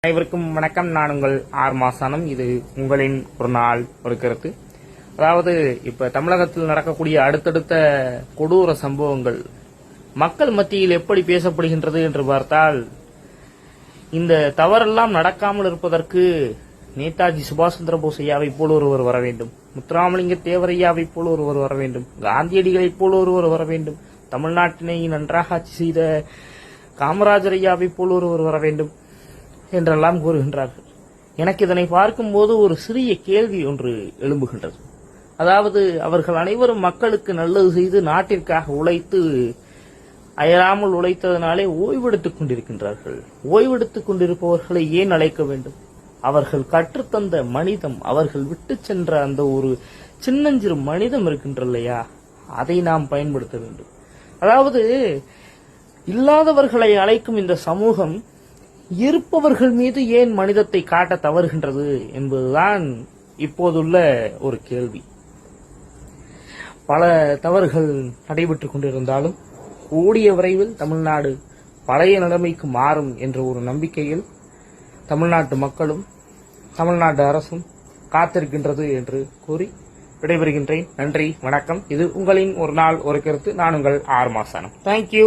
அனைவருக்கும் வணக்கம். நான் உங்கள் ஆர் மாசானம். இது உங்களின் ஒரு நாள் ஒரு கருத்து. அதாவது இப்ப தமிழகத்தில் நடக்கக்கூடிய அடுத்தடுத்த கொடூர சம்பவங்கள் மக்கள் மத்தியில் எப்படி பேசப்படுகின்றது என்று பார்த்தால், இந்த தவறெல்லாம் நடக்காமல் இருப்பதற்கு நேதாஜி சுபாஷ் சந்திர போஸ் ஐயாவை போல் ஒருவர் வர வேண்டும், முத்துராமலிங்க தேவரையாவை போல் ஒருவர் வர வேண்டும், காந்தியடிகளை போல் ஒருவர் வர வேண்டும், தமிழ்நாட்டினை நன்றாக ஆட்சி செய்த காமராஜர் ஐயாவை போல் ஒருவர் வர வேண்டும் என்றெல்லாம் கூறுகின்றார்கள். எனக்கு இதனை பார்க்கும்போது ஒரு சிறிய கேள்வி ஒன்று எழும்புகின்றது. அதாவது அவர்கள் அனைவரும் மக்களுக்கு நல்லது செய்து நாட்டிற்காக உழைத்து அயராமல் உழைத்ததனாலே ஓய்வெடுத்துக் கொண்டிருக்கின்றார்கள். ஓய்வெடுத்துக் கொண்டிருப்பவர்களை ஏன் அழைக்க வேண்டும்? அவர்கள் கற்றுத்தந்த மனிதம், அவர்கள் விட்டு சென்ற அந்த ஒரு சின்னஞ்சிறு மனிதம் இருக்கின்றல்லையா, அதை நாம் பயன்படுத்த வேண்டும். அதாவது இல்லாதவர்களை அழைக்கும் இந்த சமூகம் இருப்பவர்கள் மீது ஏன் மனிதத்தை காட்ட தவறுகின்றது என்பதுதான் இப்போதுள்ள ஒரு கேள்வி. பல தவறுகள் நடைபெற்றுக் கொண்டிருந்தாலும் கூடிய விரைவில் தமிழ்நாடு பழைய நிலைமைக்கு மாறும் என்ற ஒரு நம்பிக்கையில் தமிழ்நாட்டு மக்களும் தமிழ்நாட்டு அரசும் காத்திருக்கின்றது என்று கூறி விடைபெறுகின்றேன். நன்றி, வணக்கம். இது உங்களின் ஒரு நாள் ஒரு கருத்து. நான் உங்கள் ஆர் மாசானம். தேங்க்யூ.